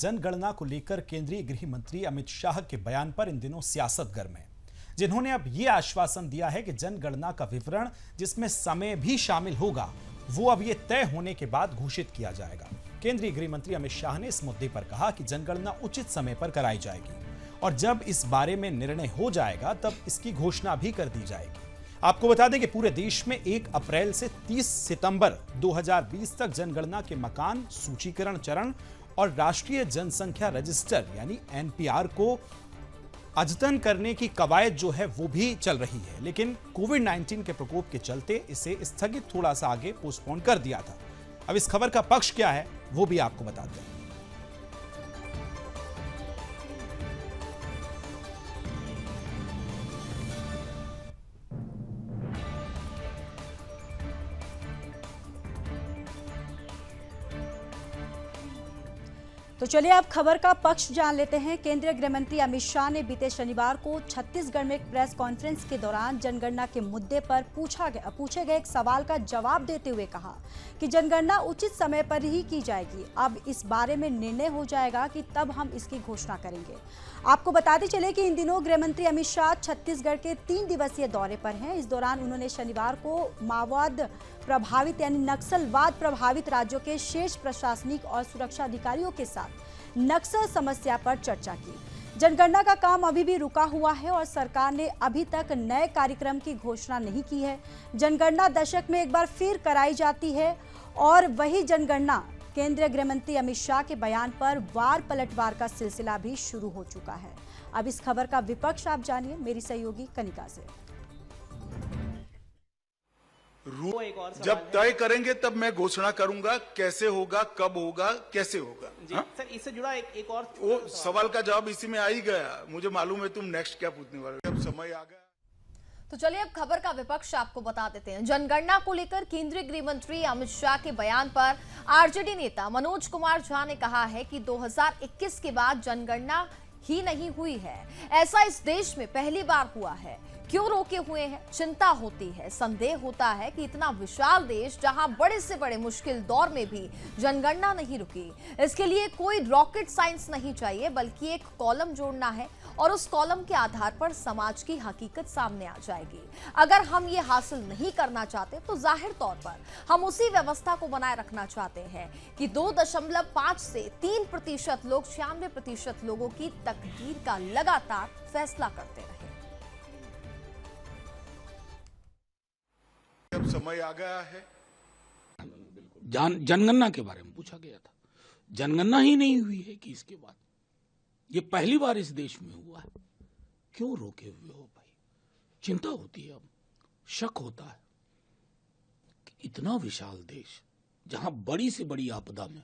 जनगणना को लेकर केंद्रीय गृह मंत्री अमित शाह के बयान पर इन दिनों सियासत गर्म है, जिन्होंने अब ये आश्वासन दिया है कि जनगणना का विवरण, जिसमें समय भी शामिल होगा, वो अब ये तय होने के बाद घोषित किया जाएगा। केंद्रीय गृह मंत्री अमित शाह ने इस मुद्दे पर कहा कि जनगणना उचित समय पर कराई जाएगी और जब इस बारे में निर्णय हो जाएगा तब इसकी घोषणा भी कर दी जाएगी। आपको बता दें कि पूरे देश में 1 अप्रैल से 30 सितंबर 2020 तक जनगणना के मकान सूचीकरण चरण और राष्ट्रीय जनसंख्या रजिस्टर यानी एनपीआर को अद्यतन करने की कवायद जो है वो भी चल रही है, लेकिन कोविड-19 के प्रकोप के चलते इसे स्थगित थोड़ा सा आगे पोस्टपोन कर दिया था। अब इस खबर का पक्ष क्या है वो भी आपको बताते हैं। तो चलिए अब खबर का पक्ष जान लेते हैं। केंद्रीय गृह मंत्री अमित शाह ने बीते शनिवार को छत्तीसगढ़ में एक प्रेस कॉन्फ्रेंस के दौरान जनगणना के मुद्दे पर पूछे गए एक सवाल का जवाब देते हुए कहा कि जनगणना उचित समय पर ही की जाएगी। अब इस बारे में निर्णय हो जाएगा कि तब हम इसकी घोषणा करेंगे। आपको बताते चले कि इन दिनों गृह मंत्री अमित शाह छत्तीसगढ़ के 3 दिवसीय दौरे पर हैं। इस दौरान उन्होंने शनिवार को माओवाद प्रभावित यानी नक्सलवाद प्रभावित राज्यों के शीर्ष प्रशासनिक और सुरक्षा अधिकारियों के साथ नक्सल समस्या पर चर्चा की। जनगणना का काम अभी भी रुका हुआ है और सरकार ने अभी तक नए कार्यक्रम की घोषणा नहीं की है। जनगणना दशक में एक बार फिर कराई जाती है और वही जनगणना केंद्रीय गृह मंत्री अमित शाह के बयान पर वार पलटवार का सिलसिला भी शुरू हो चुका है। अब इस खबर का विपक्ष आप जानिए मेरी सहयोगी कनिका से। जब तय करेंगे तब मैं घोषणा करूंगा, कैसे होगा, कब होगा, कैसे होगा। जी सर, इससे जुड़ा एक और वो सवाल का जवाब इसी में आ ही गया। मुझे मालूम है तुम नेक्स्ट क्या पूछने वाले हो। जब समय आ गया। तो चलिए अब खबर का विपक्ष आपको बता देते हैं। जनगणना को लेकर केंद्रीय गृह मंत्री अमित शाह के बयान पर आरजेडी नेता मनोज कुमार झा ने कहा है कि 2021 के बाद जनगणना ही नहीं हुई है। ऐसा इस देश में पहली बार हुआ है। क्यों रोके हुए हैं? चिंता होती है, संदेह होता है कि इतना विशाल देश जहां बड़े से बड़े मुश्किल दौर में भी जनगणना नहीं रुकी। इसके लिए कोई रॉकेट साइंस नहीं चाहिए, बल्कि एक कॉलम जोड़ना है और उस कॉलम के आधार पर समाज की हकीकत सामने आ जाएगी। अगर हम ये हासिल नहीं करना चाहते तो जाहिर तौर पर हम उसी व्यवस्था को बनाए रखना चाहते हैं कि 2.5 से 3% लोग 96% लोगों की तकदीर का लगातार फैसला करते रहे। जब समय आ गया है। जनगणना के बारे में पूछा गया था। जनगणना ही नहीं हुई है कि इसके बाद ये पहली बार इस देश में हुआ है। क्यों रोके हुए हो भाई? चिंता होती है, अब शक होता है कि इतना विशाल देश जहां बड़ी से बड़ी आपदा में,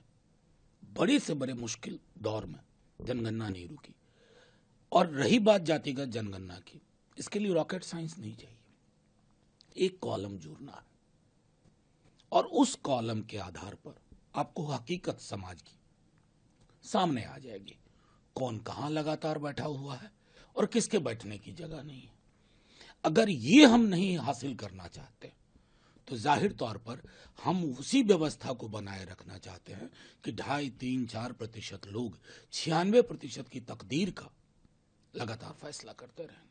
बड़े से बड़े मुश्किल दौर में जनगणना नहीं रुकी। और रही बात जातिगत जनगणना की, इसके लिए रॉकेट साइंस नहीं चाहिए। एक कॉलम जोड़ना है और उस कॉलम के आधार पर आपको हकीकत समाज की सामने आ जाएगी। कौन कहां लगातार बैठा हुआ है और किसके बैठने की जगह नहीं है। अगर ये हम नहीं हासिल करना चाहते तो जाहिर तौर पर हम उसी व्यवस्था को बनाए रखना चाहते हैं कि 2.5, 3, 4% लोग 96% की तकदीर का लगातार फैसला करते रहें।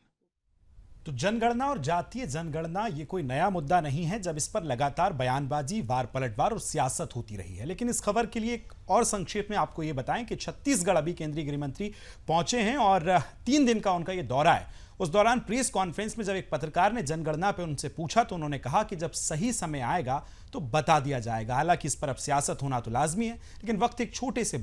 तो जनगणना और जातीय जनगणना ये कोई नया मुद्दा नहीं है, जब इस पर लगातार बयानबाजी, वार पलटवार और सियासत होती रही है। लेकिन इस खबर के लिए एक और संक्षेप में आपको ये बताएं कि छत्तीसगढ़ अभी केंद्रीय गृह मंत्री पहुंचे हैं और 3 दिन का उनका ये दौरा है। उस दौरान प्रेस कॉन्फ्रेंस में जब एक पत्रकार ने जनगणना पर उनसे पूछा तो उन्होंने कहा कि जब सही समय आएगा तो बता दिया जाएगा। हालांकि इस पर अब सियासत होना तो लाजमी है, लेकिन वक्त एक छोटे से